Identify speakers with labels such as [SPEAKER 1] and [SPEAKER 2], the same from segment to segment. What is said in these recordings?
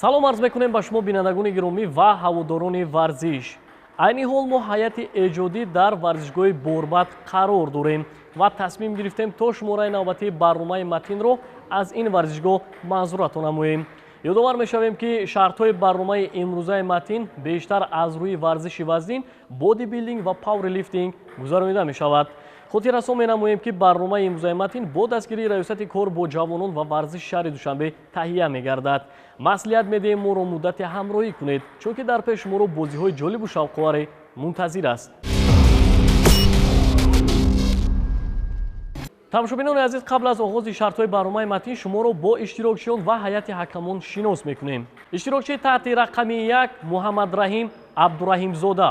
[SPEAKER 1] салом арз мекунем ба шумо бинандагони гиромӣ ва ҳаводорони варзиш. айни ҳол мо ҳайати эҷодӣ дар варзишгоҳи Борбад қарор дорем ва тасмим гирифтем то шумораи навбатии барномаи Матинро аз ин варзишгоҳ манзуратон намоем. ёдовар мешавем ки шартҳои барномаи имрӯзаи Матин бештар аз рӯи варзиши вазнин, бодибилдинг ва пауэрлифтинг гузаронида мешавад. хотиррасон менамоем ки барномаи имрӯзаи Матин бо дастгирии раёсати кор бо ҷавонон ва варзиши шаҳри Душанбе таҳия мегардад. маслиҳат медиҳем моро муддати ҳамроҳӣ кунед, чунки дар пеш шуморо бозиҳои ҷолибу шавқоваре мунтазир аст. тамошобинони азиз, қабл аз оғози шартҳои барномаи Матин шуморо бо иштирокчиён ва ҳайати ҳакамон шинос мекунем. иштирокчии таҳти рақами 1 Муҳаммад Раҳим Абдураҳимзода.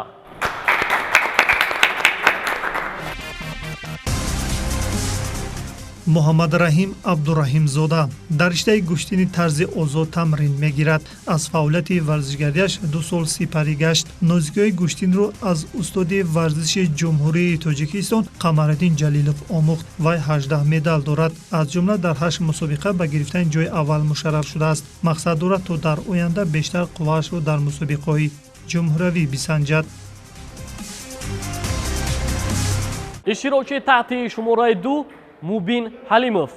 [SPEAKER 2] муҳаммад раҳим абдураҳимзода дар риштаи гӯштини тарзи озод тамрин мегирад. аз фаъолияти варзишгариаш 2 сол сипарӣ гашт. нозикиҳои гӯштинро аз устоди варзиши ҷумҳурии Тоҷикистон Қамараддин Ҷалилов омӯхт. вай 18 медал дорад. аз ҷумла дар 8 мусобиқа ба гирифтани ҷои аввал мушарраф шудааст. мақсад дорад то дар оянда бештар қувваашро дар мусобиқаҳои ҷумҳуравӣ бисанҷад.
[SPEAKER 1] иштирокчии таҳти шумораи 2 Мубин Ҳалимов.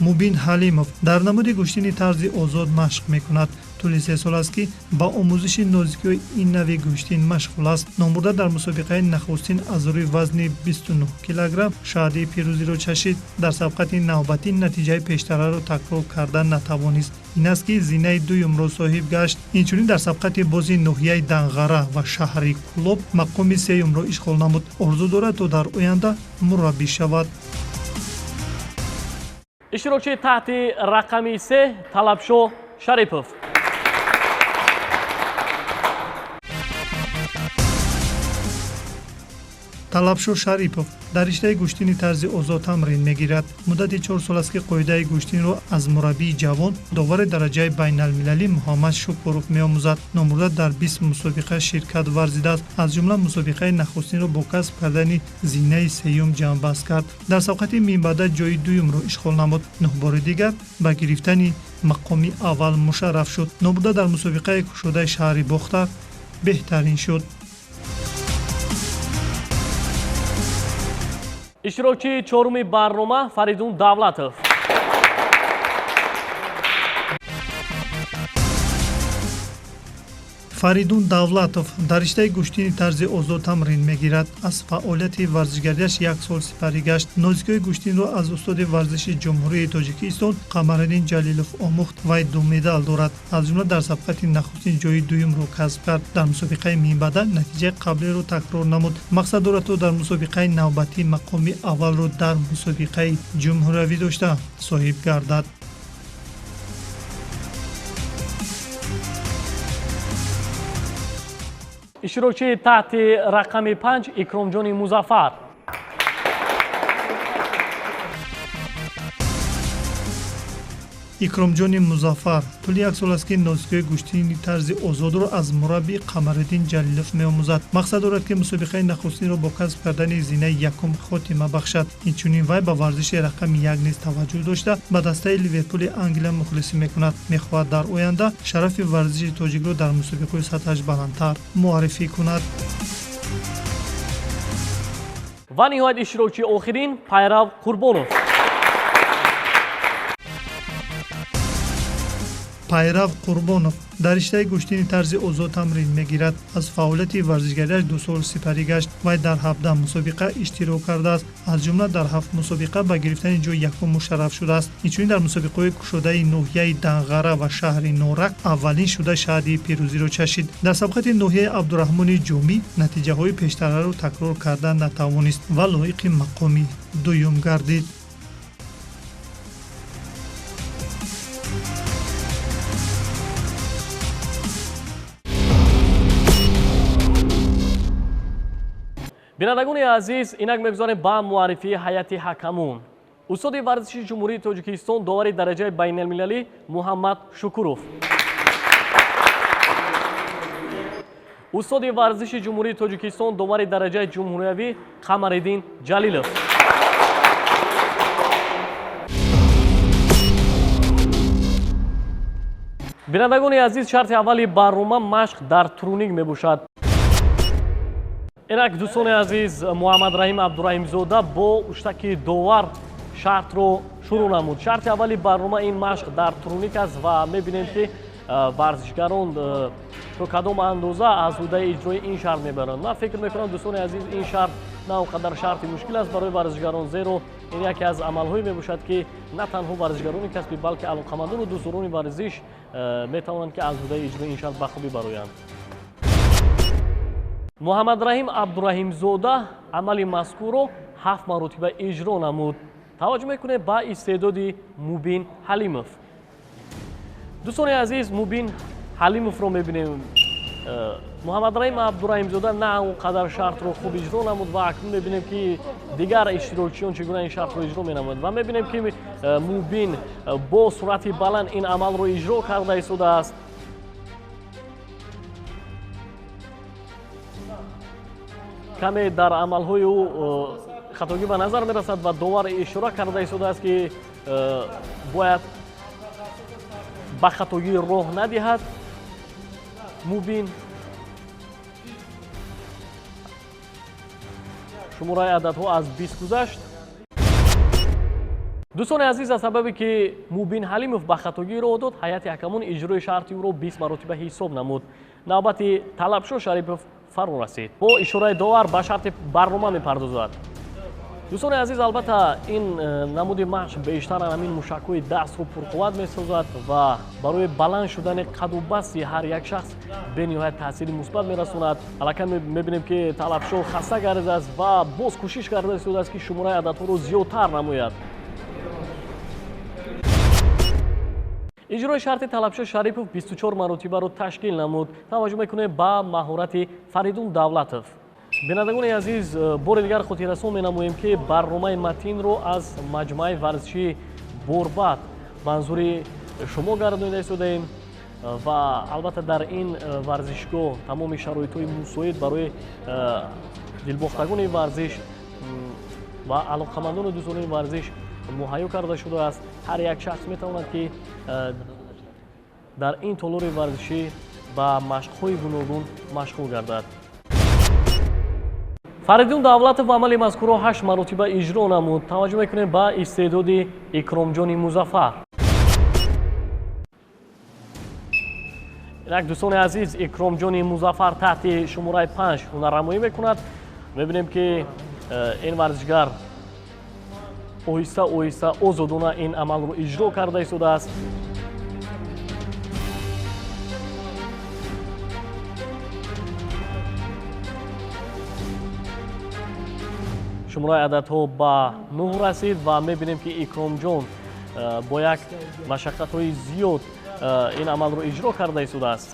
[SPEAKER 2] мубин ҳалимов дар намуди гӯштини тарзи озод машқ мекунад. тӯли 3 сол аст ки ба омӯзиши нозикиҳои ин нави гӯштин машғул аст. номбурда дар мусобиқаи нахустин аз рӯи вазни 29 килограмм шаҳдии пирӯзиро чашид. дар сабқати навбатӣ натиҷаи пештараро такрор карда натавонист. ин аст ки зинаи дуюмро соҳиб гашт. инчунин дар сабқати бози ноҳияи Данғара ва шаҳри Кулоб мақоми сеюмро ишғол намуд. орзу дорад то дар оянда мураббӣ шавад.
[SPEAKER 1] иштирокчии таҳти рақами 3 Талабшо Шарипов.
[SPEAKER 2] талабшо Шарипов дар риштаи гӯштини тарзи озод тамрин мегирад. муддати 4 сол аст ки қоидаи гӯштинро аз мураббии ҷавон, довари дараҷаи байналмилалӣ Муҳаммад Шукуров меомӯзад. номбурда дар 20 мусобиқа ширкат варзидааст. аз ҷумла мусобиқаи нахустинро бо касб кардани зинаи сеюм ҷамъбаст кард. дар сабқати минбаъда ҷои дуюмро ишғол намуд. 9 бори дигар ба гирифтани мақоми аввал мушарраф шуд. номбурда дар мусобиқаи кушодаи шаҳри Бохтар беҳтарин шуд.
[SPEAKER 1] иштирокчии 4-уми барнома Фаридун Давлатов.
[SPEAKER 2] фаридун давлатов дар риштаи гӯштини тарзи озод тамрин мегирад. аз фаъолияти варзишгариаш 1 сол сипарӣ гашт. нозикиҳои гӯштинро аз устоди варзиши ҷумҳурии Тоҷикистон Қамараддин Ҷалилов омӯхт. вай 2 медал дорад. аз ҷумла дар сабқати нахустин ҷои дуюмро касб кард. дар мусобиқаи минбаъда натиҷаи қаблиро такрор намуд. мақсад дорад то дар мусобиқаи навбатӣ мақоми аввалро дар мусобиқаи ҷумҳуравӣ дошта соҳиб гардад.
[SPEAKER 1] иштирокчии таҳти рақами 5 Икромҷони Музаффар.
[SPEAKER 2] икромҷони музаффар тӯли 1 сол аст ки нозикиҳои гӯштини тарзи озодро аз мураббии Қамараддин Ҷалилов меомӯзад. мақсад дорад ки мусобиқаи нахустинро бо касб кардани зинаи 1 хотима бахшад. инчунин вай ба варзиши рақами 1 низ таваҷҷӯҳ дошта ба дастаи Ливерпули Англия мухлисӣ мекунад. мехоҳад дар оянда шарафи варзиши тоҷикро дар мусобиқаҳои сатҳаш баландтар муаррифӣ кунад.
[SPEAKER 1] ва ниҳоят иштирокчии охирин Пайрав Қурбонов.
[SPEAKER 2] пайрав Қурбонов дар риштаи гӯштини тарзи озод тамрин мегирад. аз фаъолияти варзишгариаш 2 сол сипарӣ гашт. вай дар 17 мусобиқа иштирок кардааст. аз ҷумла дар 7 мусобиқа ба гирифтани ҷои 1 мушарраф шудааст. инчунин дар мусобиқаҳои кушодаи ноҳияи Данғара ва шаҳри Норак аввалин шуда шаҳдии пирӯзиро чашид. дар сабқати ноҳияи Абдураҳмони Ҷомӣ натиҷаҳои пештараро такрор карда натавонист ва лоиқи мақоми дуюм гардид.
[SPEAKER 1] бинандагони азиз, инак мегузарем ба муаррифии ҳайати ҳакамон. устоди варзиши ҷумҳурии Тоҷикистон довари дараҷаи байналмилалӣ Муҳаммад Шукуров. устоди варзиши ҷумҳурии Тоҷикистон довари дараҷаи ҷумҳуриявӣ Қамараддин Ҷалилов. бинандагони азиз, шарти аввали барнома машқ дар трунинг мебошад. инак дӯстони азиз, муҳаммадраҳим абдураҳимзода бо уштаки довар шартро шурӯъ намуд. шарти аввали барнома ин машқ дар трунинг аст ва мебинем ки варзишгарон то кадом андоза аз ҳуддаи иҷрои ин шарт мебаранд. ман фикр мекунам дӯстони азиз, ин шарт на он қадар шарти мушкил аст барои варзишгарон, зеро ин яке аз амалҳое мебошад ки на танҳо варзишгарони касбӣ, балки алоқамандону дӯстдорони варзиш метавонанд ки аз ҳуддаи иҷрои ин шарт ба хубӣ бароянд. муҳаммадраҳим абдураҳимзода амали мазкурро 7 маротиба иҷро намуд. таваҷҷӯҳ мекунем ба истеъдоди Мубин Ҳалимов. дӯстони азиз, Мубин Ҳалимовро мебинем. муҳаммадраҳим абдураҳимзода на он қадар шартро хуб иҷро намуд ва акнун мебинем ки дигар иштирокчиён чӣ гуна ин шартро иҷро менамоянд ва мебинем ки Мубин бо суръати баланд ин амалро иҷро карда истодааст. каме дар амалҳои ӯ хатогӣ ба назар мерасад ва довар ишора карда истодааст ки бояд ба хатогӣ роҳ надиҳад. Мубин шумораи ададҳо аз 20 гузашт. дӯстони азиз, аз сабабе ки Мубин Ҳалимов ба хатогӣ роҳ дод, ҳайати ҳакамон иҷрои шарти ӯро 20 маротиба ҳисоб намуд. навбати Талабшоҳ Шарипов фаро расид. бо ишораи довар ба шарти барнома мепардозад. дӯстони азиз, албатта ин намуди машқ бештар ҳамин мушакҳои дастро пурқувват месозад ва барои баланд шудани қаду басти ҳар як шахс бениҳоят таъсири мусбат мерасонад. аллакай мебинем ки Талабшоҳ хаста гардидааст ва боз кӯшиш карда истодааст ки шумораи ададҳоро зиёдтар намояд. иҷрои шарти Талабшоҳ Шарипов 24 маротибаро ташкил намуд. таваҷҷӯҳ мекунем ба маҳорати Фаридун Давлатов. бинандагони азиз, бори дигар хотиррасон менамоем ки барномаи Матинро аз маҷмӯаи варзишии Борбад манзури шумо гардонида истодаем ва албатта дар ин варзишгоҳ тамоми шароитҳои мусоид барои дилбохтагони варзиш ва алоқамандони дӯстдорони варзиш муҳайё карда шудааст. ҳар як шахс метавонад ки дар ин толори варзишӣ ба машқҳои гуногун машғул гардад. Фаридун Давлатов амали мазкурро 8 маротиба иҷро намуд. таваҷҷӯҳ мекунем ба истеъдоди Икромҷони Музаффар. инак дӯстони азиз, Икромҷони Музаффар таҳти шумораи 5 ҳунаррамоӣ мекунад. мебинем ки ин варзишгар оҳиста оҳиста озодона ин амалро иҷро карда истодааст. шумораи ададҳо ба 9 расид ва мебинем ки Икромҷон бо як машаққатҳои зиёд ин амалро иҷро карда истодааст.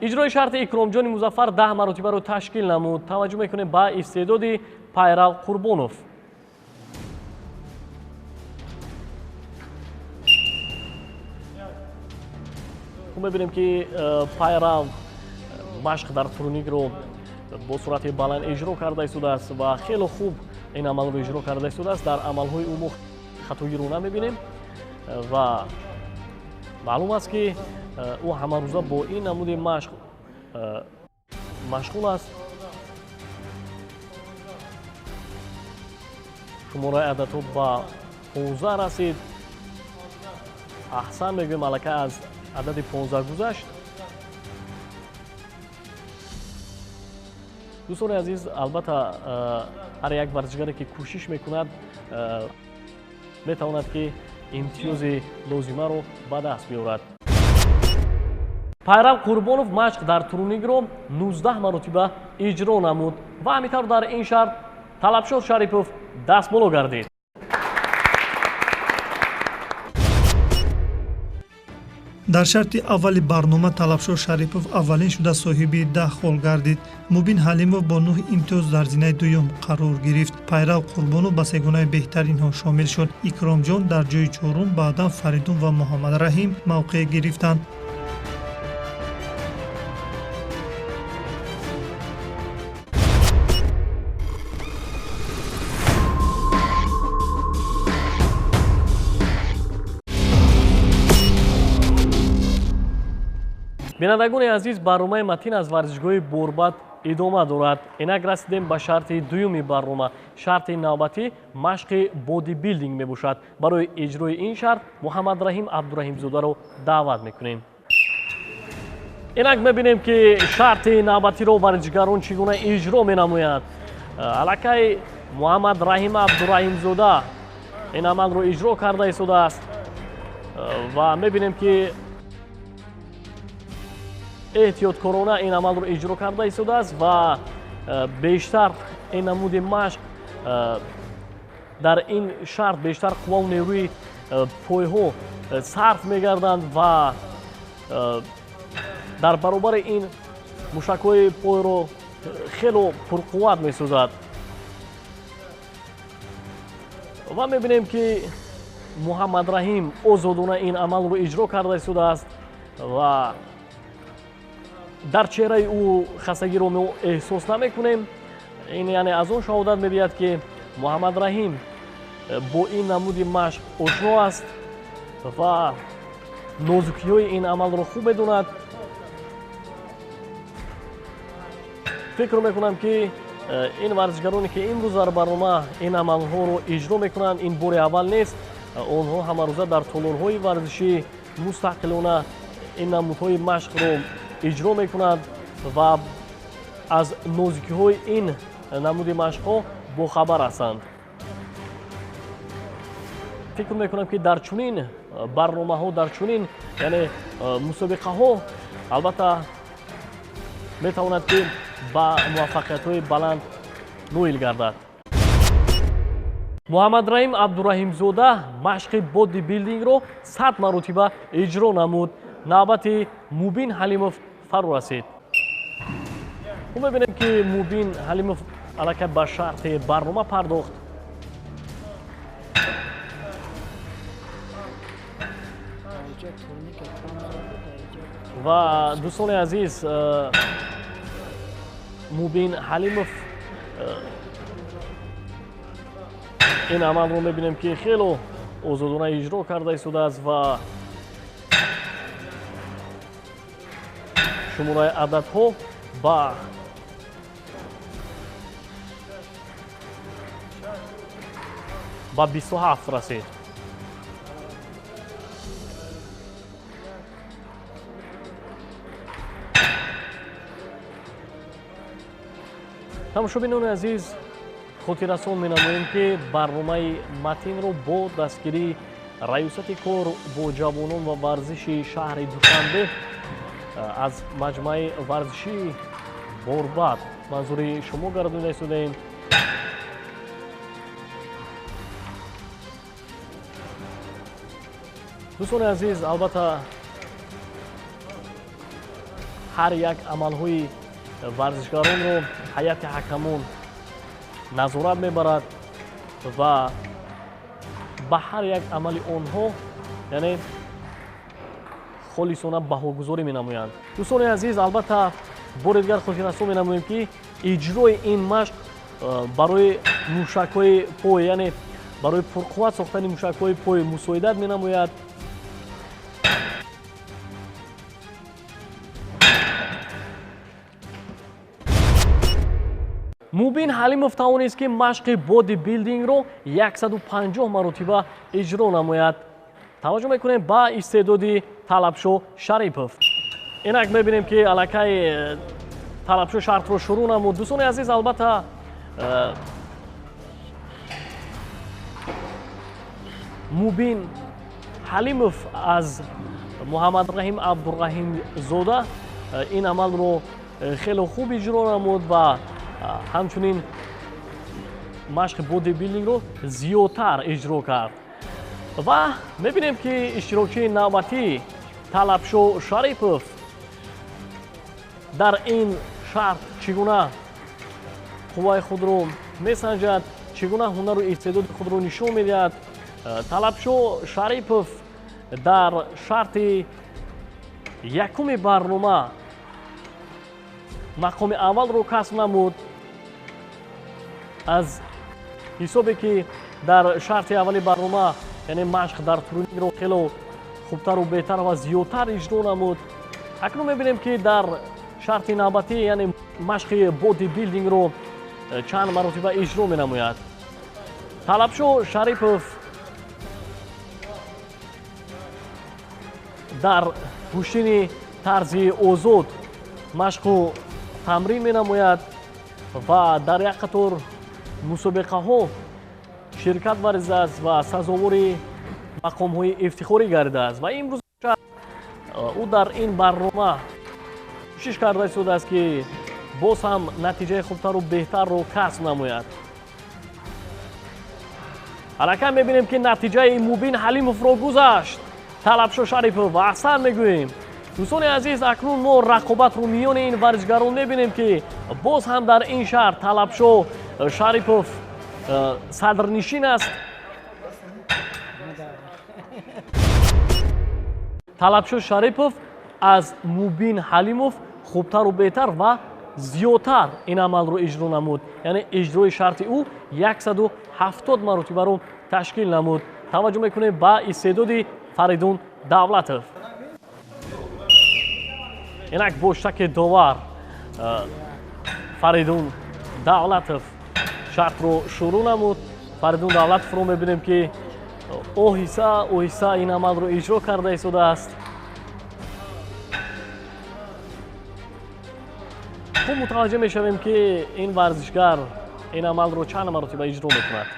[SPEAKER 1] иҷрои шарти Икромҷони Музаффар 10 маротибаро ташкил намуд. таваҷҷӯҳ мекунем ба истеъдоди Пайрав Қурбонов. мебинем ки Пайрав машқ дар трунигро бо суръати баланд иҷро карда истодааст ва хеле хуб ин амалро иҷро карда истодааст. дар амалҳои ӯ мо хатогиро намебинем ва маълум аст ки ӯ ҳамарӯза бо ин намуди машқ машғул аст. шумораи ададҳо ба 15 расид. аҳсан мегӯем, аллакай аз адади 15 гузашт. дӯстони азиз, албатта ҳар як варзишгаре ки кӯшиш мекунад метавонад ки имтиёзи лозимаро ба даст биёрад. Пайрав Қурбонов машқ дар трунигро 19 маротиба иҷро намуд ва ҳамин дар ин шарт Талабшоҳ Шарипов дастболо гардид.
[SPEAKER 2] дар шарти аввали барнома Талабшоҳ Шарипов аввалин шуда соҳиби 10 хол гардид. Мубин Ҳалимов бо 9 имтиёз дар зинаи дуюм қарор гирифт. Пайрав Қурбонов ба сегонаи беҳтаринҳо шомил шуд. Икромҷон дар ҷои чорум, баъдан Фаридун ва Муҳаммадраҳим мавқеъ гирифтанд.
[SPEAKER 1] бинандагони азиз, барномаи Матин аз варзишгоҳи Борбад идома дорад. Инак расидем ба шарти дуюми барнома. Шарти навбатӣ машқи бодибилдинг мебошад. Барои иҷрои ин шарт Муҳаммадрахим Абдураҳимзодаро даъват мекунем. инак мебинем ки шарти навбатиро варзишгарон чӣ гуна иҷро менамоянд. аллакай Муҳаммадрахим Абдураҳимзода ин амалро иҷро карда истодааст ва мебинем ки эҳтиёткорона ин амалро иҷро карда истодааст ва бештар ин намуди машқ дар ин шарт бештар қувваву нерӯи пойҳо сарф мегарданд ва дар баробари ин мушакҳои пойро хело пурқувват месозад. ва мебинем ки Муҳаммадрахим озодона ин амалро иҷро карда истодааст ва дар чеҳраи ӯ хастагиро мо эҳсос намекунем. ин яъне аз он шаҳодат медиҳад ки Муҳаммадрахим бо ин намуди машқ ошно аст ва нозукиҳои ин амалро хуб медонад. фикр мекунам ки ин варзишгароне ки имрӯз дар барнома ин амалҳоро иҷро мекунанд, ин бори аввал нест. онҳо ҳамарӯза дар толонҳои варзишӣ мустақилона ин намудҳои машқро иҷро мекунанд ва аз нозукиҳои ин намуди машқҳо бохабар ҳастанд. фикр мекунам ки дар чунин барномаҳо, дар чунин яъне мусобиқаҳо албатта метавонад ки ба муваффақиятҳои баланд ноил гардад. Муҳаммадрахим Абдураҳимзода машқи бодибилдингро 100 маротиба иҷро намуд. навбати Мубин Ҳалимов фаро расид. мебинем ки Мубин Ҳалимов аллакай ба шарти барнома пардохт. ва дӯстони азиз, Мубин Ҳалимов ин амалро мебинем ки хело озодона иҷро карда истодааст ва шумораи ададҳо ба 27 расид. тамошобинони азиз, хотиррасон менамоем ки барномаи Матинро бо дастгирии раёсати кор бо ҷавонон ва варзиши шаҳри Душанбе аз маҷмӯаи варзишии Борбад манзури шумо гардонида истодаем. дӯстони азиз, албатта ҳар як амалҳои варзишгаронро ҳайати ҳакамон назорат мебарад ва ба ҳар як амали онҳо яъне холисона баҳогузорӣ менамоянд. дӯстони азиз, албатта бори дигар хотиррасон менамоем ки иҷрои ин машқ барои мушакҳои пой, яъне барои пурқувват сохтани мушакҳои пой мусоидат менамояд. Мубин Ҳалимов тавонист ки машқи бодибилдингро 150 маротиба иҷро намояд. таваҷҷӯҳ мекунем ба истеъдоди Талабшо Шарипов. инак мебинем ки аллакай Талабшо шартро шурӯъ намуд. дӯстони азиз, албатта Мубин Ҳалимов аз Муҳаммадрахим Абдураҳимзода ин амалро хело хуб иҷро намуд ва ҳамчунин машқи бодибилдингро зиёдтар иҷро кард. ва мебинем ки иштирокчии навбатӣ Талабшо Шарипов дар ин шарт чӣ гуна қувваи худро месанҷад, чӣ гуна ҳунару истеъдоди худро нишон медиҳад. Талабшо Шарипов дар шарти якуми барнома мақоми аввалро касб намуд. аз ҳисобе ки дар шарти аввали барнома яъне машқ дар турнирро хело хубтару беҳтар ва зиёдтар иҷро намуд. акнун мебинем ки дар шарти навбатӣ яъне машқи боди билдингро чанд маротиба иҷро менамояд. Талабшо Шарипов дар пуштини тарзи озод машқу тамрин менамояд ва дар як қатор мусобиқаҳо ширкат варзидааст ва сазовори мақомҳои ифтихорӣ гардидааст ва имрӯз ӯ дар ин барнома кӯшиш карда истодааст ки боз ҳам натиҷаи хубтару беҳтарро касб намояд. алакай мебинем ки натиҷаи Мубин Ҳалимовро гузашт. Талабшо Шарипов аҳсан мегӯем. дӯстони азиз, акнун мо рақобатро миёни ин варзишгарон мебинем ки боз ҳам дар ин шаҳр Талабшо Шарипов садрнишин аст. Талабшо Шарипов аз Мубин Ҳалимов хубтару беҳтар ва зиёдтар ин амалро иҷро намуд. Яъне иҷрои шарти ӯ 170 маротибаро ташкил намуд. таваҷҷӯҳ мекунем ба истеъдоди Фаридун Давлатов. инак бо штаки довар Фаридун Давлатов шартро шурӯъ намуд. Фаридун Давлатовро мебинем ки оҳиста оҳиста ин амалро иҷро карда истодааст. хуб мутаваҷҷеҳ мешавем ки ин варзишгар ин амалро чанд маротиба иҷро мекунад.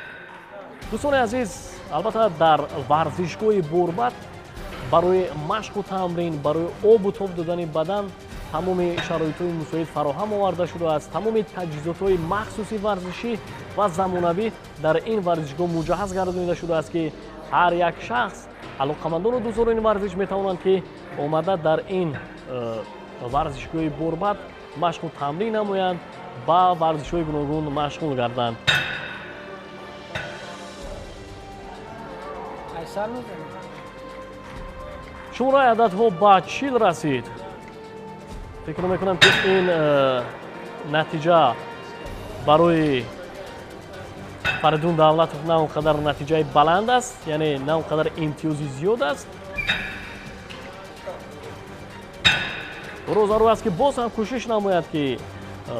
[SPEAKER 1] дӯстони азиз, албатта дар варзишгоҳи Борбад барои машқу тамрин, барои обу тоб додани бадан тамоми шароитҳои мусоид фароҳам оварда шудааст. тамоми таҷҳизотҳои махсуси варзишӣ ва замонавӣ дар ин варзишгоҳ муҷаҳҳаз гардонида шудааст ки ҳар як шахс алоқамандону дӯстдорони ин варзиш метавонанд ки омада дар ин варзишгоҳи Борбад машқу тамрин намоянд, ба варзишҳои гуногун машғул гарданд. шумораи ададҳо ба 40 расид. фикр мекунам ки ин натиҷа барои Фаридун Давлатов на он қадар натиҷаи баланд аст, яъне на он қадар имтиёзи зиёд аст. розарӯ аст ки боз ҳам кӯшиш намояд ки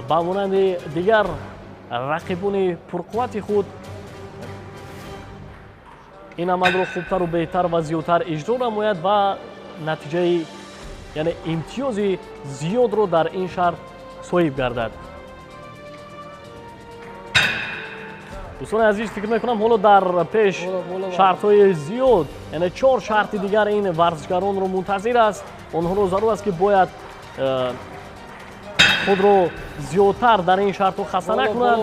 [SPEAKER 1] ба монанди дигар рақибони пурқуввати худ ин амалро хубтару беҳтар ва зиёдтар иҷро намояд ва натиҷаи яъне имтиёзи зиёдро дар ин шаҳр соҳиб гардад. дӯстони азиз, фикр мекунам ҳоло дар пеш шартҳои зиёд, яъне 4 шарти дигар ин варзишгаронро мунтазир аст. онҳоро зарур аст ки бояд худро зиёдтар дар ин шартҳо хаста накунанд.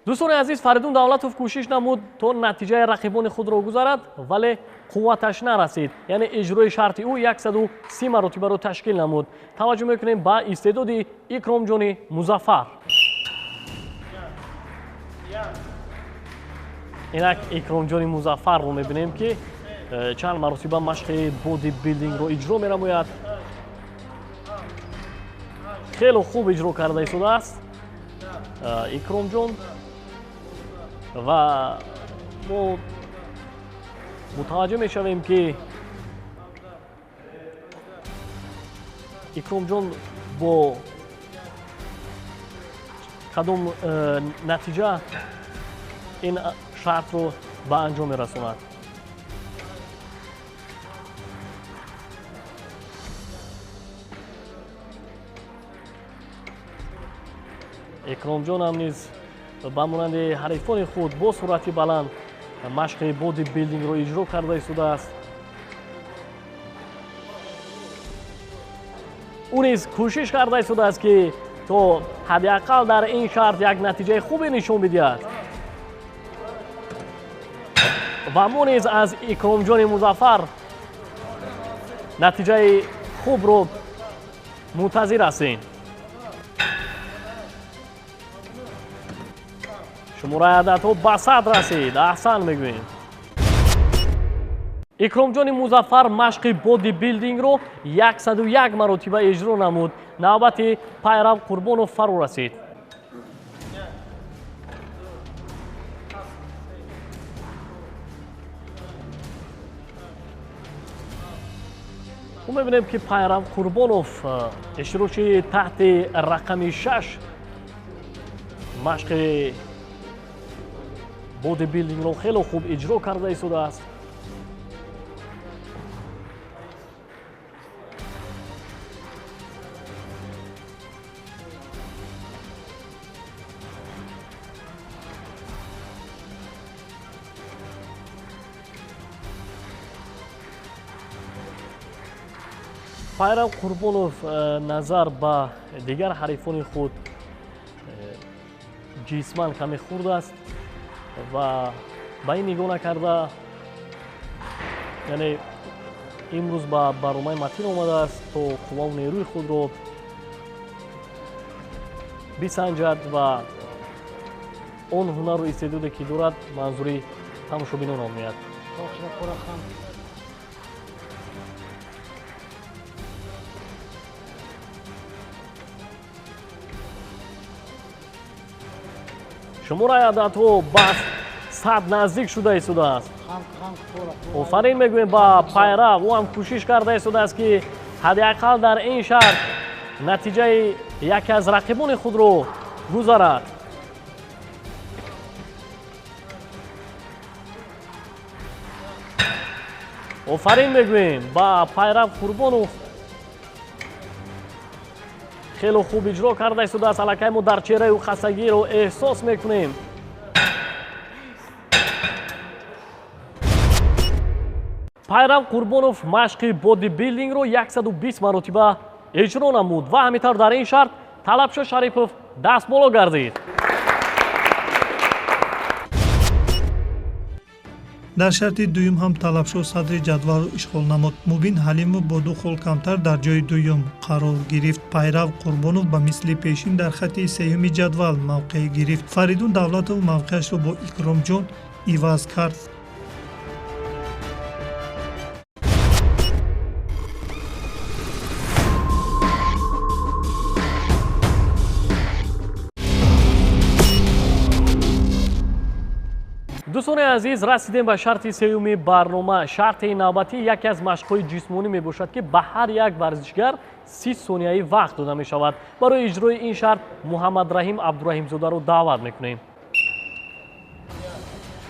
[SPEAKER 1] дӯстони азиз, Фаридун Давлатов кӯшиш намуд то натиҷаи рақибони худро гузарад, вале қувваташ нарасид. яъне иҷрои шарти ӯ 130 маротибаро ташкил намуд. таваҷҷӯҳ мекунем ба истеъдоди Икромҷони Музаффар. инак Икромҷони Музаффарро мебинем ки чанд маротиба машқи боди билдингро иҷро менамояд. хело хуб иҷро карда истодааст Икромҷон ва мо мутаваҷҷеҳ мешавем ки Икромҷон бо кадом натиҷа ин шартро ба анҷом мерасонад. Икромҷон ҳам низ ба монанди ҳарифони худ бо суръати баланд машқи боди билдингро иҷро карда истодааст. ӯ низ кӯшиш карда истодааст ки то ҳадиаққал дар ин шарт як натиҷаи хубе нишон бидиҳад. ва мо низ аз Икромҷони Музаффар натиҷаи хубро мунтазир ҳастем. шумораи ададҳо ба 100 расид. аҳсан мегӯем. икромҷони музаффар машқи боди билдингро 101 маротиба иҷро намуд. навбати пайрав қурбонов фаро расид. мебинем ки пайрав қурбонов иштирокчи таҳти рақами 6 машқи боди билдингро хело хуб иҷро карда истодааст. пайрав қурбонов назар ба дигар ҳарифони худ ҷисман каме хурд аст ва ба ин нигоҳ накарда, яъне имрӯз ба барномаи Матин омадааст то қувваву нерӯи худро бисанҷад ва он ҳунару истеъдоде ки дорад манзури тамошобинон омеяд. шумораи ададҳо ба 100 наздик шуда истодааст. офарин мегӯем ба пайрав. ӯ ҳам кӯшиш карда истодааст ки ҳадиақал дар ин шарт натиҷаи яке аз рақибони худро гузарад. офарин мегӯем ба пайрав қурбонов. хело хуб иҷро карда истодааст. аллакай мо дар чеҳраи ӯ хастагиро эҳсос мекунем. пайрав қурбонов машқи боди билдингро 120 маротиба иҷро намуд ва ҳамин дар ин шарт Талабшо Шарипов дастболо гардид.
[SPEAKER 2] дар шарти дуюм ҳам Талабшо садри ҷадвалро ишғол намуд. Мубин Ҳалимов бо 2 хол камтар дар ҷои дуюм қарор гирифт. Пайрав Қурбонов ба мисли пешин дар хатти сеюми ҷадвал мавқеъ гирифт. Фаридун Давлатов мавқеашро бо Икромҷон иваз кард.
[SPEAKER 1] дӯстони азиз, расидем ба шарти сеюми барнома. шарти навбатӣ яке аз машқҳои ҷисмонӣ мебошад ки ба ҳар як варзишгар 30 сонияи вақт дода мешавад. барои иҷрои ин шарт Муҳаммад Раҳим Абдураҳимзодаро даъват мекунем.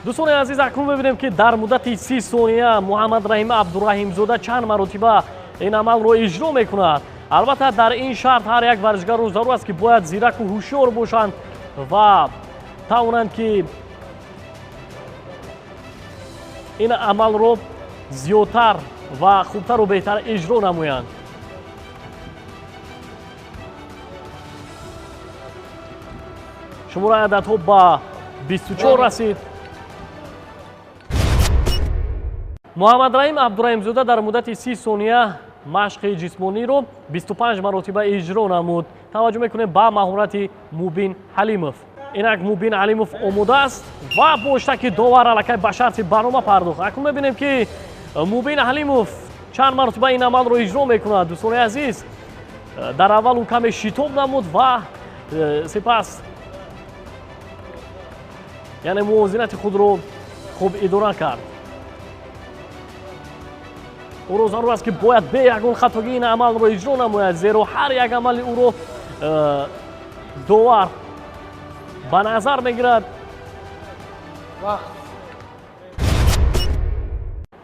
[SPEAKER 1] дӯстони азиз, акнун мебинем ки дар муддати 30 сония Муҳаммад Раҳим Абдураҳимзода чанд маротиба ин амалро иҷро мекунад. албатта дар ин шарт ҳар як варзишгарро зарур аст ки бояд зираку ҳушёр бошанд ва тавонанд ки ин амалро зиёдтар ва хубтару беҳтар иҷро намоянд. шумораи ададҳо ба 24 расид. Муҳаммад Раҳим Абдураҳимзода дар муддати 30 сония машқи ҷисмониро 25 маротиба иҷро намуд. таваҷҷӯҳ мекунем ба маҳорати Мубин Ҳалимов. инак Мубин Ҳалимов омода аст ва бо иштаки довар аллакай ба шарти барнома пардохт. акнун мебинем ки Мубин Ҳалимов чанд маротиба ин амалро иҷро мекунад. дӯстони азиз, дар аввал ӯ каме шитоб намуд ва сипас яъне мувозинати худро хуб идора кард. ӯро зарур аст ки бояд бе ягон хатогӣ ин амалро иҷро намояд, зеро ҳар як амали ӯро довар ба назар мегирад.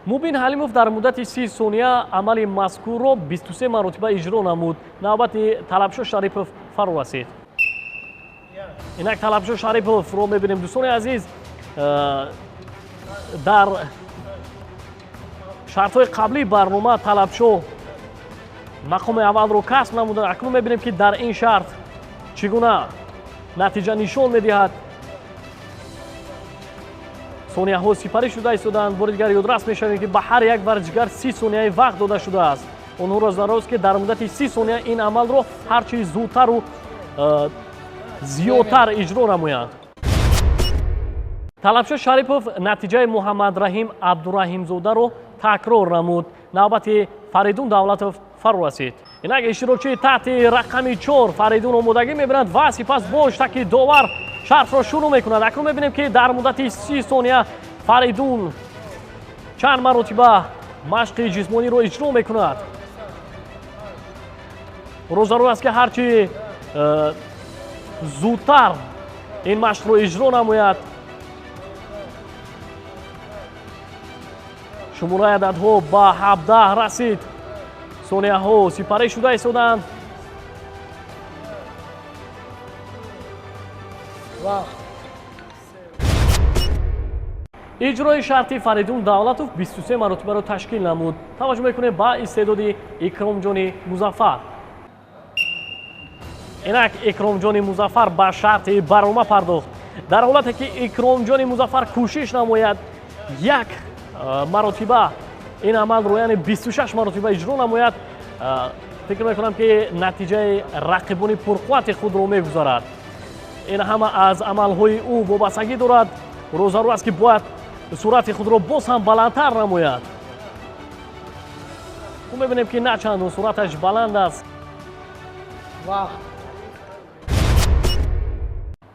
[SPEAKER 1] Мубин Ҳалимов дар муддати 30 сония амали мазкурро 23 маротиба иҷро намуд. навбати Талабшо Шарипов фаро расид. инак Талабшо Шариповро мебинем. дӯстони азиз, дар шартҳои қаблии барнома Талабшо мақоми аввалро касб намуда. акнун мебинем ки дар ин шарт чӣ гуна натиҷа нишон медиҳад. сонияҳо сипарӣ шуда истодаанд. бори дигар ёдрас мешавем ки ба ҳар як варзишгар 30 сонияи вақт дода шудааст. онҳоро зарур ки дар муддати 30 сония ин амалро ҳарчи зудтару зиёдтар иҷро намоянд. Талабшо Шарипов натиҷаи Муҳаммад Раҳим Абдураҳимзодаро такрор намуд. навбати Фаридун Давлатов фаро расид. инак иштирокчии таҳти рақами 4 Фаридун омодагӣ мебинад ва сипас бош таки довар шартро шурӯъ мекунад. акнун мебинем ки дар муддати 30 сония Фаридун чанд маротиба машқи ҷисмониро иҷро мекунад. ро зарур аст ки ҳарчи зудтар ин машқро иҷро намояд. шумораи ададҳо ба 17 расид. сонияҳо сипарӣ шуда истоданд. иҷрои шарти Фаридун Давлатов 23 маротибаро ташкил намуд. таваҷҷӯҳ мекунем ба истеъдоди Икромҷони Музаффар. инак Икромҷони Музаффар ба шарти барома пардохт. дар ҳолате ки Икромҷони Музаффар кӯшиш намояд як маротиба ин амалро яъне 26 маротиба иҷро намояд, фикр мекунам ки натиҷаи рақибони пурқуввати худро мегузарад. ин ҳама аз амалҳои ӯ вобастагӣ дорад. ро зарур аст ки бояд суръати худро боз ҳам баландтар намояд. хуб мебинем ки на чандон суръаташ баланд аст.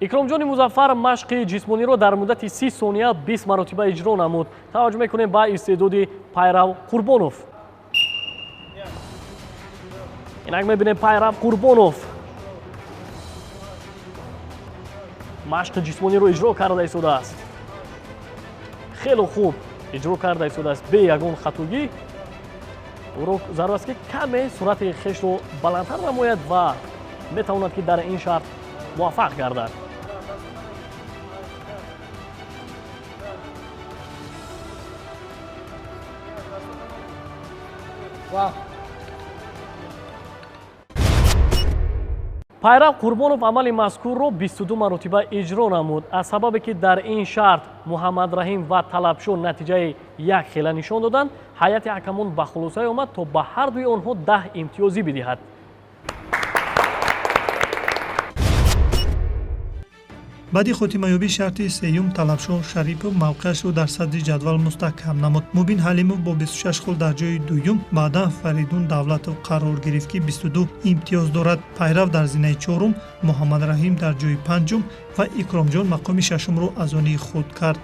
[SPEAKER 1] икромҷони Музаффар машқи ҷисмониро дар муддати 30 сония 20 маротиба иҷро намуд. таваҷҷӯҳ мекунем ба истеъдоди Пайрав Қурбонов. инак мебинем Пайрав Қурбонов машқи ҷисмониро иҷро карда истодааст. хело хуб иҷро карда истодааст бе ягон хатогӣ. ӯро зарур аст ки каме суръати хешро баландтар намояд ва метавонад ки дар ин шарт муваффақ гардад. Пайрав Қурбонов амали мазкурро 22 маротиба иҷро намуд. аз сабабе ки дар ин шарт Муҳаммад Раҳим ва Талабшо натиҷаи як хела нишон доданд, ҳайати ҳакамон ба хулосае омад то ба ҳардуи онҳо 10 имтиёзӣ бидиҳад.
[SPEAKER 2] баъди хотимаёбии шарти сеюм Талабшо Шарипов мавқеашро дар садри ҷадвал мустаҳкам намуд. Мубин Ҳалимов бо 26 хол дар ҷои дуюм, баъдан Фаридун Давлатов қарор гирифт ки 22 имтиёз дорад. Пайрав дар зинаи чорум, Муҳаммад Раҳим дар ҷои панҷум ва Икромҷон мақоми шашумро аз они худ кард.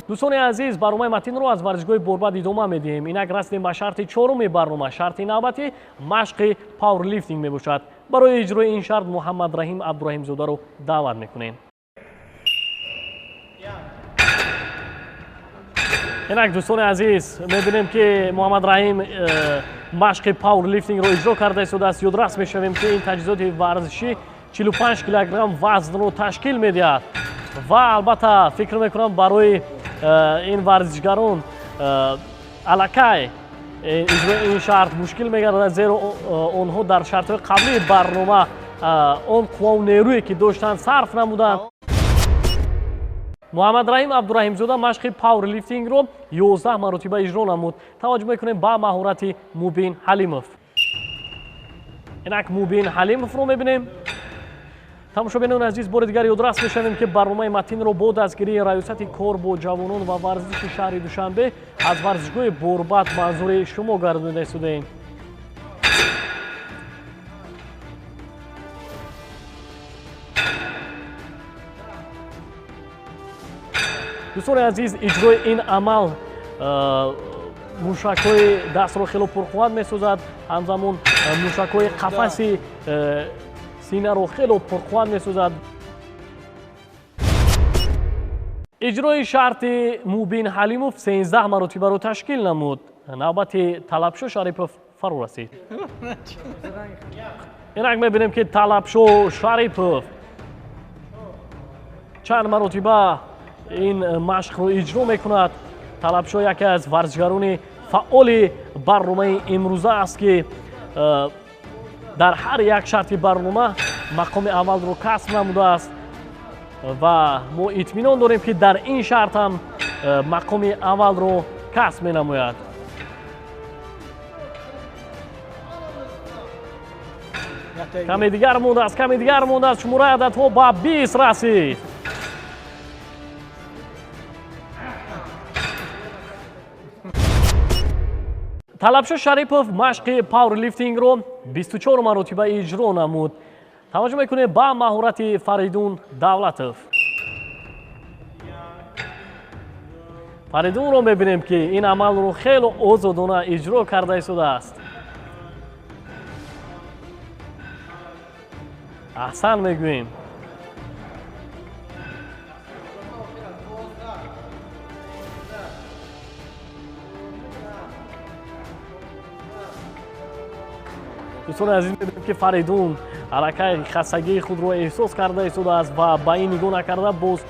[SPEAKER 1] дӯстони азиз, барномаи Матинро аз варзишгоҳи Борбад идома медиҳем. инак расидем ба шарти чоруми барнома. шарти навбати машқи пауэрлифтинг мебошад. барои иҷрои ин шарт Муҳаммад Раҳим Абдураҳимзодаро даъват мекунем. инак дӯстони азиз, мебинем ки Муҳаммад Раҳим машқи пауэрлифтингро иҷро карда истодааст. ёдрас мешавем ки ин таҷҳизоти варзишӣ 45 килограмм вазнро ташкил медиҳад ва албатта фикр мекунам барои ин варзишгарон аллакай иҷрои ин шарт мушкил мегардад, зеро онҳо дар шартҳои қаблии барнома он қувваву нерӯе ки доштанд сарф намуданд. Муҳаммад Раҳим Абдураҳимзода машқи пауэрлифтингро 11 маротиба иҷро намуд. таваҷҷӯҳ мекунем ба маҳорати Мубин Ҳалимов. инак Мубин Ҳалимовро мебинем. тамошобинони азиз, бори дигар ёдрас мешавем ки барномаи Матинро бо дастгирии раёсати кор бо ҷавонон ва варзиши шаҳри Душанбе аз варзишгоҳи Борбад манзури шумо гардонида истодаем. дӯстони азиз, иҷрои ин амал мушакҳои дастро хело пурқувват месозад, ҳамзамон мушакҳои қафаси синаро хело пурқувват месозад. иҷрои шарти Мубин Ҳалимов 13 маротибаро ташкил намуд. навбати Талабшо Шарипов фаро расид. инак мебинем ки Талабшо Шарипов чанд маротиба ин машқро иҷро мекунад. Талабшо яке аз варзишгарони фаъоли барномаи имрӯза аст ки дар ҳар як шарти барнома мақоми аввалро касб намудааст ва мо итминон дорем ки дар ин шарт ҳам мақоми аввалро касб менамояд. каме дигар мондааст, каме дигар мондааст. шумораи ададҳо ба 20 расид. талабшо шарипов машқи пауэрлифтингро 24 маротиба иҷро намуд. таваҷҷӯҳ мекунем ба маҳорати Фаридун Давлатов. Фаридунро мебинем ки ин амалро хеле озодона иҷро карда истодааст. аҳсан мегӯем. дӯстони азиз, мебинем ки Фаридун ҳаракати хастагии худро эҳсос карда истодааст ва ба ин нигоҳ накарда боз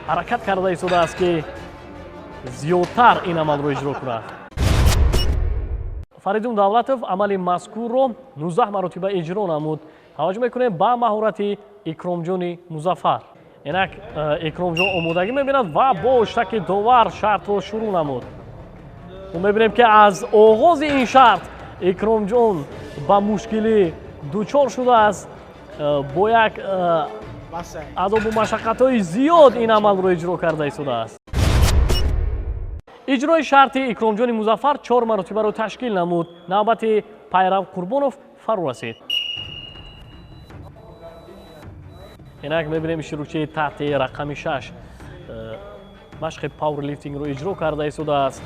[SPEAKER 1] ҳаракат карда истодааст ки зиёдтар ин амалро иҷро кунад. Фаридун Давлатов амали мазкурро 19 маротиба иҷро намуд. таваҷҷӯҳ мекунем ба маҳорати Икромҷони Музаффар. инак Икромҷон омодагӣ мебинад ва бо штаки довар шартро шурӯъ намуд. мо мебинем ки аз оғози ин шарт Икромҷон ба мушкилӣ дучор шудааст. бо як азобу машаққатҳои зиёд ин амалро иҷро карда истодааст. иҷрои шарти Икромҷони Музаффар 4 маротибаро ташкил намуд. навбати Пайрав Қурбонов фарӯ расид. инак мебинем ширукчии таҳти рақами 6 машқи пауэрлифтингро иҷро карда истодааст.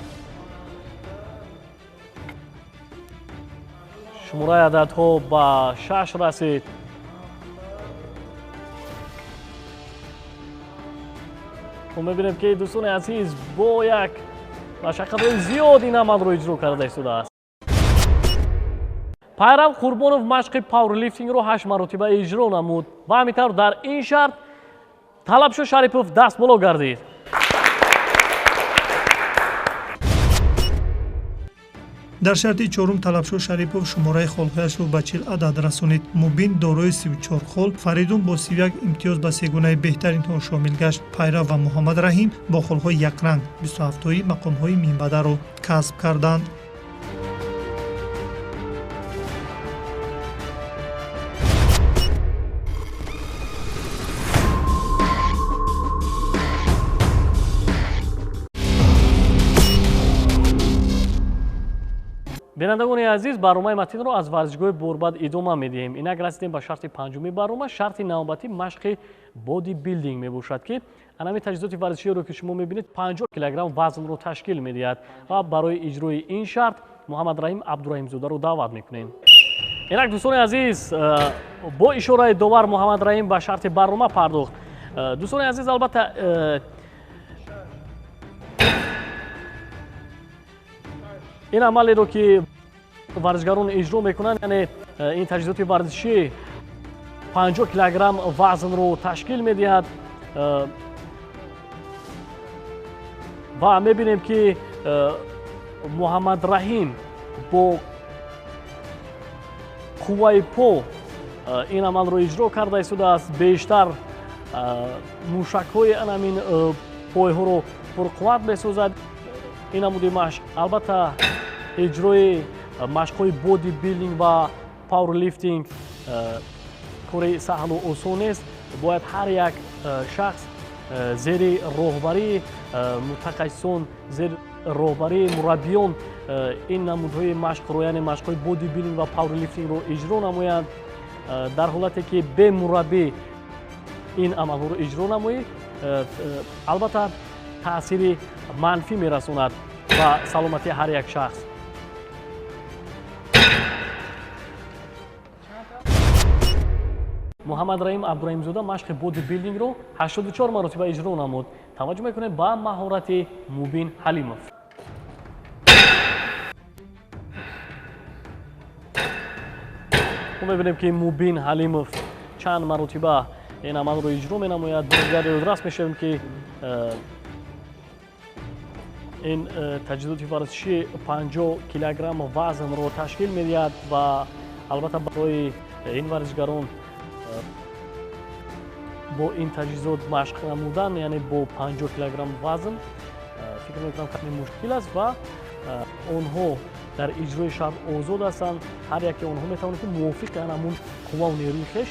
[SPEAKER 1] шумораи ададҳо ба 6 расид. мо мебинем ки дӯстони азиз бо як машаққатҳои зиёд ин амалро иҷро карда истодааст. Пайрав Қурбонов машқи пауэрлифтингро 8 маротиба иҷро намуд ва ҳамин тавр дар ин шарт Талабшо Шарипов даст боло гардид.
[SPEAKER 2] дар шарти чорум Талабшо Шарипов шумораи холҳояшро ба 40 адад расонид. Мубин дорои 34 хол, Фаридун бо 31 имтиёз ба сегунаи беҳтаринҳо шомил гашт. Пайрав ва Муҳаммад Раҳим бо холҳои якранг 27-тои мақомҳои минбадаро касб карданд.
[SPEAKER 1] бинандагони азиз, барномаи Матинро аз варзишгоҳи Борбад идома медиҳем. инак расидем ба шарти панҷуми барнома. шарти навбатӣ машқи боди билдинг мебошад ки анами таҷҳизоти варзишиеро ки шумо мебинед 50 килограмм вазнро ташкил медиҳад ва барои иҷрои ин шарт Муҳаммад Раҳим Абдураҳимзодаро даъват мекунем. инак дӯстони азиз, бо ишораи довар Муҳаммад Раҳим ба шарти барнома пардохт. дӯстони азиз, албатта ин амалеро ки варзишгарон иҷро мекунанд, яъне ин таҷҳизоти варзишӣ 50 килограмм вазнро ташкил медиҳад ва мебинем ки Муҳаммад Раҳим бо қувваи по ин амалро иҷро карда истодааст. бештар мушакҳои анамин пойҳоро пурқувват месозад ин намуди машқ. албатта иҷрои машқҳои боди билдинг ва пауэрлифтинг кори саҳлу осон нест. бояд ҳар як шахс зери роҳбарии мутахассисон, зери роҳбарии мураббиён ин намудҳои машқро, яъне машқҳои боди билдинг ва пауэрлифтингро иҷро намоянд. дар ҳолате ки бе мураббӣ ин амалҳоро иҷро намоӣ, албатта таъсири манфӣ мерасонад ба саломатии ҳар як шахс. Муҳаммад Раҳим Абдураҳимзода машқи боди билдингро 84 маротиба иҷро намуд. таваҷҷӯҳ мекунем ба маҳорати Мубин Ҳалимов. мо мебинем ки Мубин Ҳалимов чанд маротиба ин амалро иҷро менамояд. бозгари ёдрас мешавем ки ин таҷҳизоти варзишӣ 50 килограмм вазнро ташкил медиҳад ва албатта барои ин варзишгарон бо ин таҷҳизот машқ намудан, яъне бо 50 килограмм вазн, фикр мекунам каме мушкил аст ва онҳо дар иҷрои шарт озод ҳастанд. ҳар яке онҳо метавонад ки мувофиқи ҳамун қувваву нерӯи хеш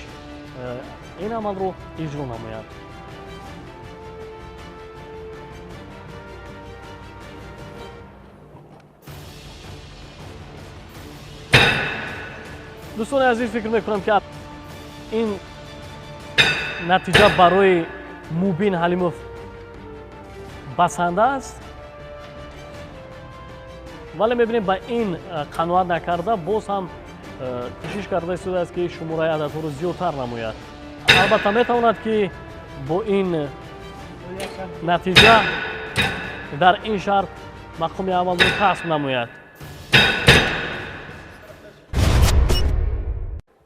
[SPEAKER 1] ин амалро иҷро намояд. дӯстони азиз, фикр мекунам ки ин натиҷа барои Мубин Ҳалимов басанда аст, вале мебинем ба ин қаноат накарда боз ҳам кӯшиш карда истодааст ки шумораи ададҳоро зиёдтар намояд. албатта метавонад ки бо ин натиҷа дар ин шарт мақоми аввалро касб намояд.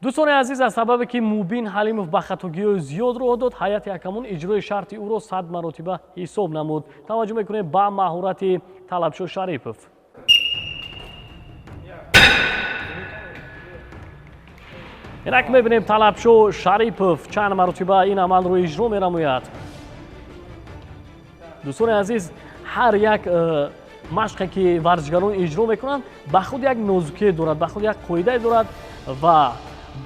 [SPEAKER 1] дӯстони азиз, аз сабабе ки Мубин Ҳалимов ба хатогиҳои зиёд роҳ дод, ҳайати ҳакамон иҷрои шарти ӯро 100 маротиба ҳисоб намуд. таваҷҷӯҳ мекунем ба маҳорати Талабшо Шарипов. инак мебинем Талабшо Шарипов чанд маротиба ин амалро иҷро менамояд. дӯстони азиз, ҳар як машқе ки варзишгарон иҷро мекунанд ба худ як нозукие дорад, ба худ як қоидае дорад ва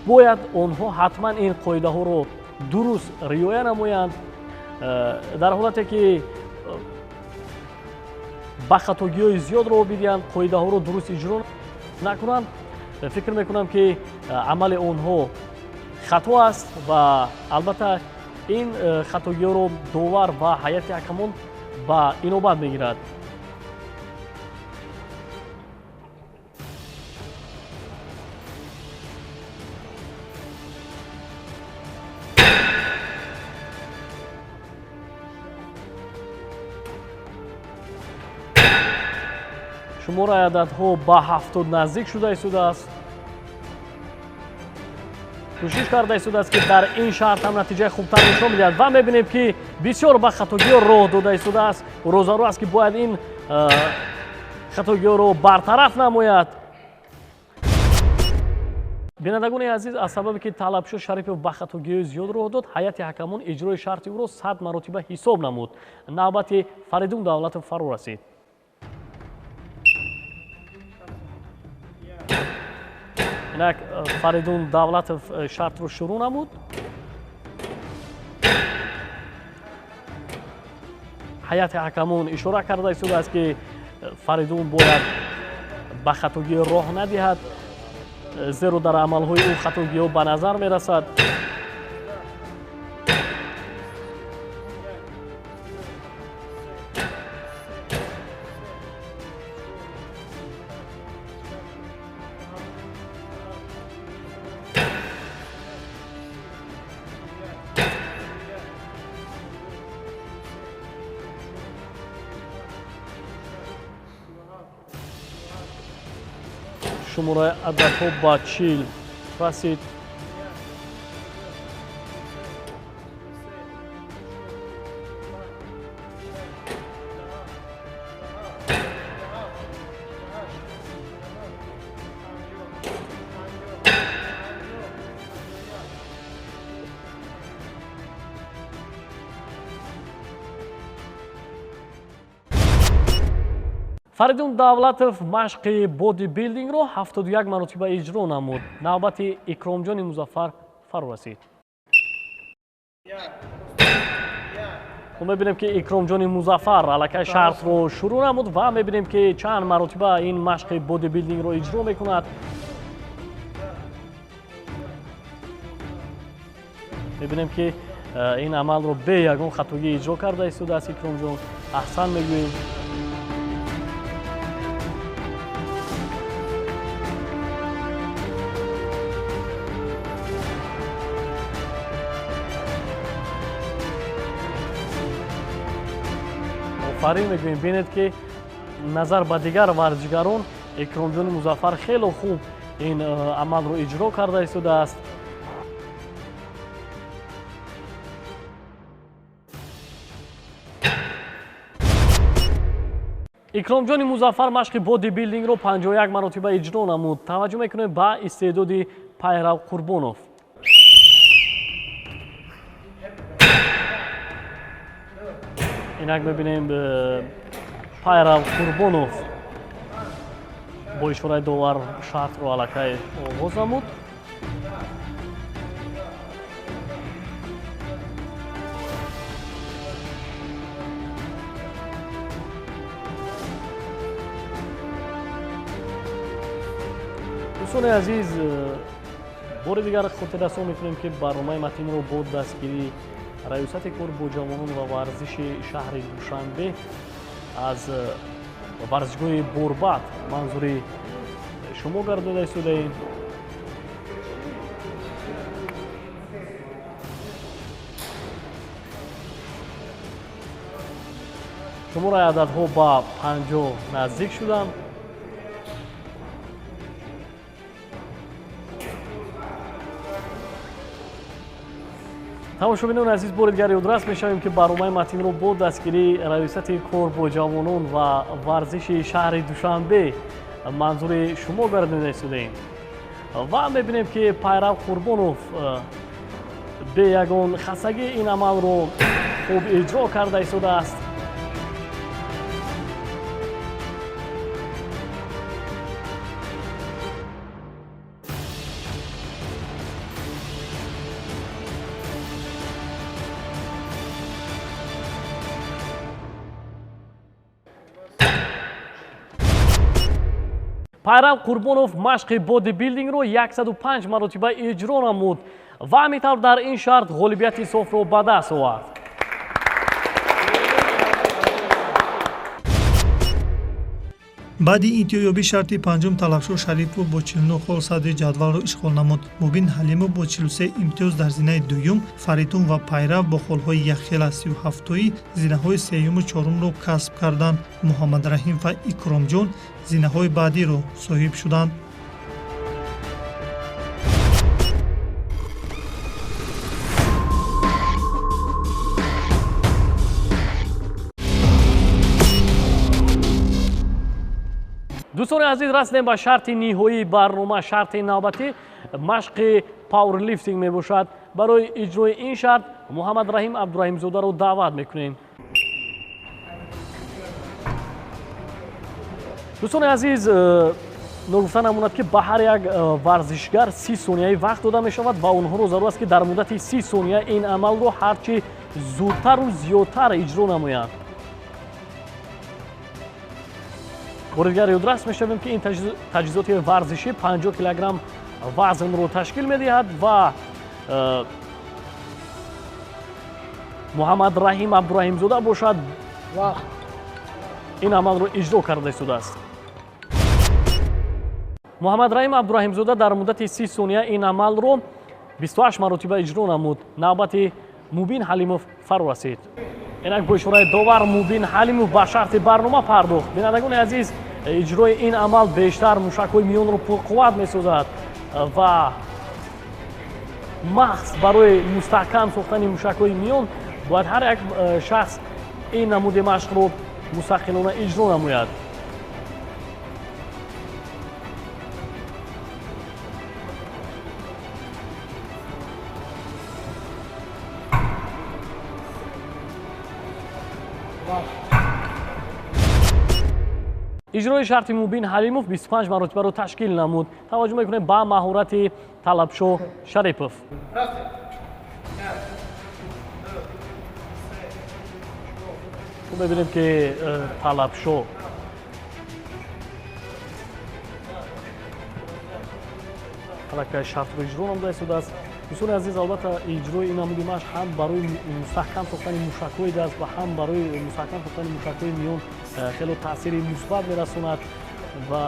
[SPEAKER 1] бояд онҳо ҳатман ин қоидаҳоро дуруст риоя намоянд. дар ҳолате ки ба хатогиҳои зиёд роҳ бидиҳанд, қоидаҳоро дуруст иҷро накунанд, фикр мекунам ки амали онҳо хато аст ва албатта ин хатогиҳоро довар ва ҳайати ҳакамон ба инобат мегирад. шумораи ададҳо ба 70 наздик шуда истодааст. кӯшиш карда истодааст ки дар ин шарт ҳам натиҷаи хубтар нишон бидиҳад ва мебинем ки бисёр ба хатогиҳо роҳ дода истодааст. розаро аст ки бояд ин хатогиҳоро бартараф намояд. бинандагони азиз, аз сабабе ки Талабшо Шарипов ба хатогиҳои зиёд роҳ дод, ҳайати ҳакамон иҷрои шарти ӯро 100 маротиба ҳисоб намуд. навбати Фаридун Давлатов фаро расид. инак Фаридун Давлатов шартро шурӯъ намуд. ҳайати ҳакамон ишора карда истодааст ки Фаридун бояд ба хатогиҳо роҳ надиҳад, зеро дар амалҳои ӯ хатогиҳо ба назар мерасад. шумораи ададҳо ба 40 расид. Фаридун Давлатов машқи бодибилдингро 71 маротиба иҷро намуд. навбати Икромҷони Музаффар фаро расид. мебинем ки Икромҷони Музаффар аллакай шартро шурӯъ намуд ва мебинем ки чанд маротиба ин машқи бодибилдингро иҷро мекунад. мебинем ки ин амалро бе ягон хатогӣ иҷро карда истодааст Икромҷон. аҳсан мегӯем. офарин мегӯем. бинед ки назар ба дигар варзишгарон Икромҷони Музаффар хело хуб ин амалро иҷро карда истодааст. Икромҷони Музаффар машқи бодибилдингро 51 маротиба иҷро намуд. таваҷҷӯҳ мекунем ба истеъдоди Пайрав Қурбонов. инак мебинем Пайрав Қурбонов бо ишораи довар шартро аллакай оғоз намуд. дӯстони азиз, бори дигар хотиррасон мекунем ки барномаи Матинро бо дастгирии раёсати кори бо ҷавонон ва варзиши шаҳри Душанбе аз варзишгоҳи Борбад манзури шумо гардида истодаем. шумораи ададҳо ба 50 наздик шуданд. тамошобинон азиз, бори дигар ёдрас мешавем ки барномаи Матинро бо дастгирии раёсати кор бо ҷавонон ва варзиши шаҳри Душанбе манзури шумо гардида истодаем ва мебинем ки Пайрав Қурбонов бе ягон хастагӣ ин амалро хуб иҷро карда истодааст. Пайрав Қурбонов машқи бодибилдингро 105 маротиба иҷро намуд ва ҳамин тавр дар ин шарт ғолибияти софро ба даст овард.
[SPEAKER 2] баъди интиҳоёбӣ шарти панҷум талабшоҳ Шарипов бо 49 хол садри ҷадвалро ишғол намуд. Мубин Ҳалимов бо 43 имтиёз дар зинаи дуюм, Фаритун ва Пайрав бо холҳои якхела 37-тоӣ зинаҳои сеюму чорумро касб карданд. Муҳаммадраҳим ва Икромҷон зинаҳои баъдиро соҳиб шуданд.
[SPEAKER 1] дӯстони азиз, расидем ба шарти ниҳоии барнома. Шарти навбатӣ машқи пауэрлифтинг мебошад. барои иҷрои ин шарт Муҳаммадраҳим Абдураҳимзодаро даъват мекунем. дӯстони азиз, ногуфта намонад ки ба ҳар як варзишгар 30 сонияи вақт дода мешавад ва онҳоро зарур аст ки дар муддати 30 сония ин амалро ҳарчи зудтару зиёдтар иҷро намоянд. бори дигар ёдрас мешавем ки ин таҷҳизоти варзишӣ 50 килограмм вазнро ташкил медиҳад ва Муҳаммадраҳим Абдураҳимзода бошад ин амалро иҷро карда истодааст. Муҳаммадраҳим Абдураҳимзода дар муддати 30 сония ин амалро 28 маротиба иҷро намуд. навбати Мубин Ҳалимов фаро расид. инак бо ишораи довар Мубин Ҳалимов ба шарти барнома пардохт. бинандагони азиз, иҷрои ин амал бештар мушакҳои миёнро пурқувват месозад ва махз барои мустаҳкам сохтани мушакҳои миён бояд ҳар як шахс ин намуди машқро мустақилона иҷро намояд. иҷрои шарти Мубин Ҳалимов 25 маротибаро ташкил намуд. таваҷҷӯҳ мекунем ба маҳорати Талабшоҳ Шарипов. мебинем ки Талабшоҳ аллакай шартро иҷро намуда истодааст. дӯстони азиз, албатта иҷрои ин намуди машқ ҳам барои мустаҳкам сохтани мушакҳои даст ва ҳам барои мустаҳкам сохтани мушакҳои миён хело таъсири мусбат мерасонад ва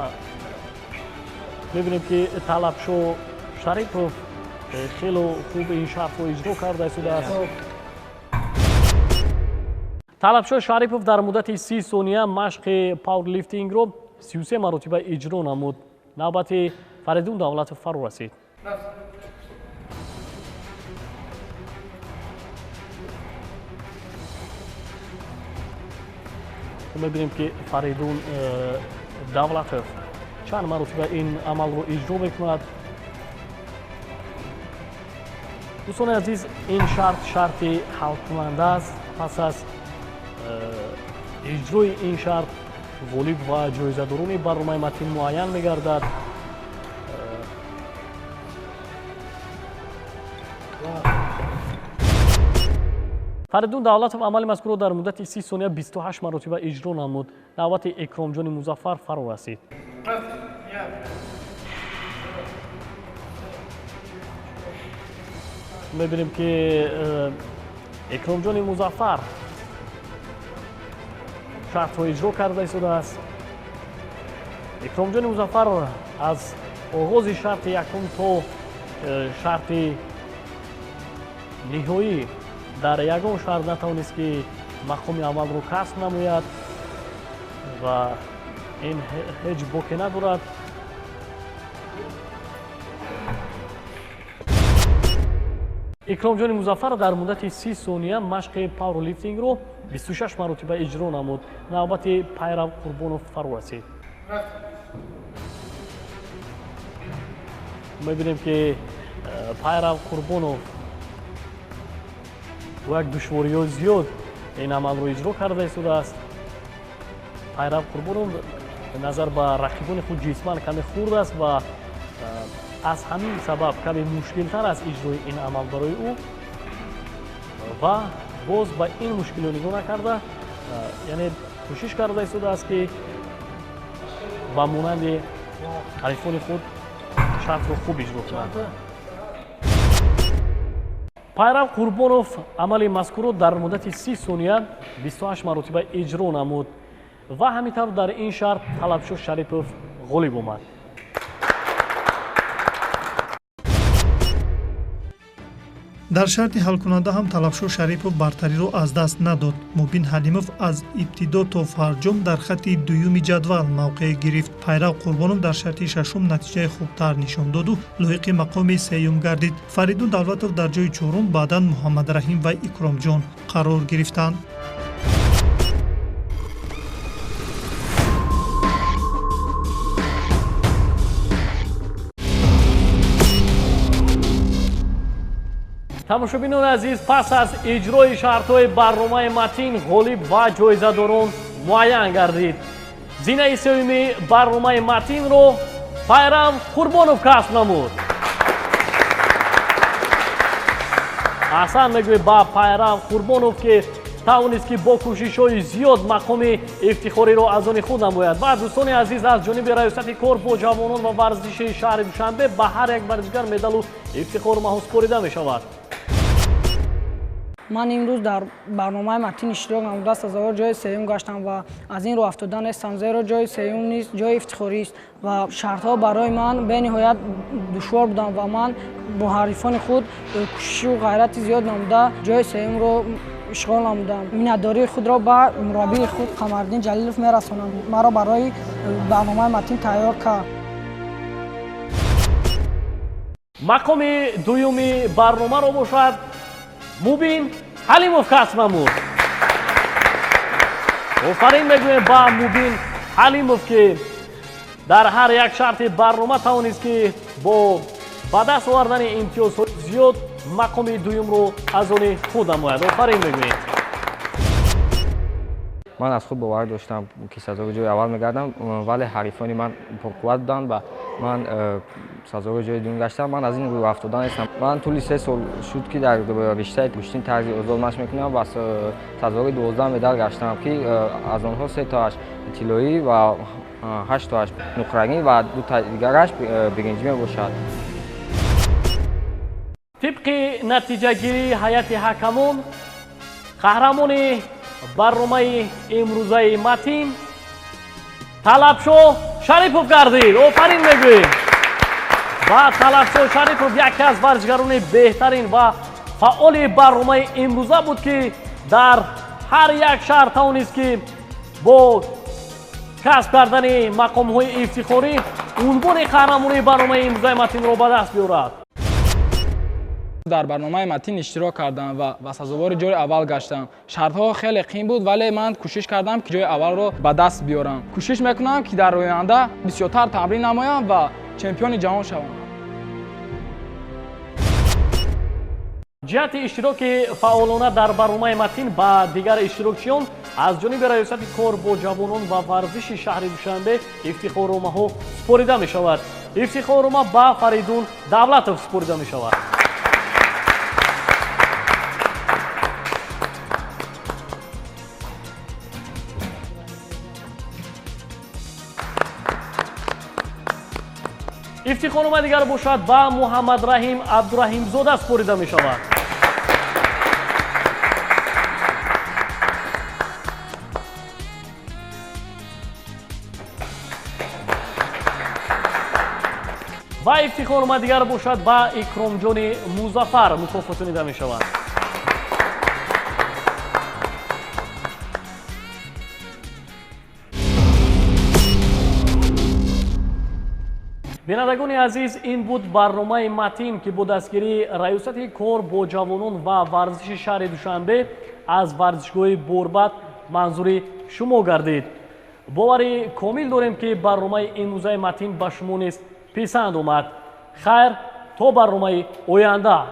[SPEAKER 1] мебинем ки Талабшоҳ Шарипов хело хуб ин шартро иҷро карда истодааст. Талабшоҳ Шарипов дар муддати 30 сония машқи пауэрлифтингро 33 маротиба иҷро намуд. навбати Фаридун Давлатов фаро расид. мебинем ки Фаридун Давлатов чанд маротиба ин амалро иҷро мекунад. дӯстони азиз, ин шарт шарти ҳалкунанда аст. пас аз иҷрои ин шарт ғолиб ва ҷоизадорони барномаи матин муайян мегардад. фаридун давлатов амали мазкурро дар муддати 30 сония 28 маротиба иҷро намуд. навбати Экромҷони Музаффар фаро расид. мебинем ки Экромҷони Музаффар шартҳо иҷро карда истодааст. Экромҷони Музаффар аз оғози шарти якум то шарти ниҳоӣ дар ягон шарт натавонист ки мақоми аввалро касб намояд ва ин ҳеҷ боке надорад. Экромҷони Музаффар дар муддати 30 сония машқи пауэрлифтингро 26 маротиба иҷро намуд. навбати Пайрав Қурбонов фаро расид. мебинем ки Пайрав Қурбонов бо як душвориҳои зиёд ин амалро иҷро карда истодааст. Пайрав Қурбонов назар ба рақибони худ ҷисман каме хурд аст ва аз ҳамин сабаб каме мушкилтар аст иҷрои ин амал барои ӯ ва боз ба ин мушкило нигоҳ накарда яъне кӯшиш карда истодааст ки ба монанди ҳарифони худ шартро хуб иҷро кунад. Пайрав Қурбонов амали мазкурро дар муддати 30 сония 28 маротиба иҷро намуд ва ҳамин тавр дар ин шарт Талабшоҳ Шарипов ғолиб омад.
[SPEAKER 2] дар шарти ҳалкунанда ҳам Талабшоҳ Шарипов бартариро аз даст надод. Мубин Ҳалимов аз ибтидо то фарҷом дар хатти дуюми ҷадвал мавқеъ гирифт. Пайрав Қурбонов дар шарти шашум натиҷаи хубтар нишон доду лоиқи мақоми сеюм гардид. Фаридун Давлатов дар ҷои чорум, баъдан Муҳаммадраҳим ва Икромҷон қарор гирифтанд.
[SPEAKER 1] тамошобинони азиз, пас аз иҷрои шартҳои барномаи матин ғолиб ва ҷоизадорон муайян гардид. зинаи сеюми барномаи матинро Пайрав Қурбонов касб намуд. аҳсан мегӯем ба Пайрав Қурбонов ки тавонист ки бо кӯшишҳои зиёд мақоми ифтихориро аз они худ намояд. ва дӯстони азиз, аз ҷониби раёсати кор бо ҷавонон ва варзиши шаҳри Душанбе ба ҳар як варзишгар медалу ифтихор маҳсупорида мешавад.
[SPEAKER 3] ман имрӯз дар барномаи матин иштирок намуда сазовор ҷои сеюм гаштам ва аз ин ро афтода нестам, зеро ҷои сеюм нист ҷои ифтихорист ва шартҳо барои ман бениҳоят душвор буданд ва ман бо ҳарифони худ кӯшишу ғайрати зиёд намуда ҷои сеюмро ишғол намудам. миннатдории худро ба мураббии худ Қамариддин Ҷалилов мерасонам. маро барои барномаи матин тайёр кард.
[SPEAKER 1] мақоми дуюми барномаро бошад Мубин Ҳалимов касб намуд. офарин мегӯем ба Мубин Ҳалимов ки дар ҳар як шарти барнома тавонист ки ба даст овардани имтиёзҳои зиёд мақоми дуюмро аз они худ намояд. офарин мегӯем.
[SPEAKER 4] ман аз худ бовар доштам ки сазовори ҷои аввал мегардам, вале ҳарифони ман пурқувват буданд ва ман сазовори ҷои дуюм гаштам. ман аз ин рӯ афтода нестам. ман тӯли 3 сол шуд ки дар риштаи куштин тарзи озод машқ мекунам ва сазовори 12 медал гаштам ки аз онҳо 3 тоаш тиллоӣ ва 8 тоаш нуқрагӣ ва 2 дигараш биринҷӣ мебошад.
[SPEAKER 1] тибқи натиҷагирии ҳайати ҳакамон, қаҳрамони барномаи имрӯзаи матин Талабшоҳ Шарипов гардид. офарин мегӯем ба Талабшоҳ Шарипов, яке аз варзишгарони беҳтарин ва фаъоли барномаи имрӯза буд ки дар ҳар як шаҳр тавонист ки бо касб кардани мақомҳои ифтихорӣ унвони қаҳрамонии барномаи имрӯзаи матинро ба даст биёрад.
[SPEAKER 5] дар барномаи матин иштирок кардам ва сазовори ҷои аввал гаштам. шартҳо хеле қин буд, вале ман кӯшиш кардам ки ҷои аввалро ба даст биёрам. кӯшиш мекунам ки дар оянда бисёртар тамрин намоям ва чемпиони ҷаҳон шавам.
[SPEAKER 1] ҷиҳати иштироки фаъолона дар барномаи матин ба дигар иштирокчиён аз ҷониби раёсати кор бо ҷавонон ва варзиши шаҳри душанбе ифтихорномаҳо супорида мешавад. ифтихорнома ба Фаридун Давлатов супорида мешавад. ифтихорнома дигар бошад ба Муҳаммадраҳим Абдураҳимзода супорида мешавад. ва ифтихорнома дигар бошад ба Икромҷони Музаффар мукофотонида мешавад. бинандагони азиз, ин буд барномаи Матин ки бо дастгирии раёсати кор бо ҷавонон ва варзиши шаҳри Душанбе аз варзишгоҳи Борбад манзури шумо гардид. бовари комил дорем ки барномаи имрӯзаи Матин ба шумо низ писанд омад. хайр, то барномаи оянда.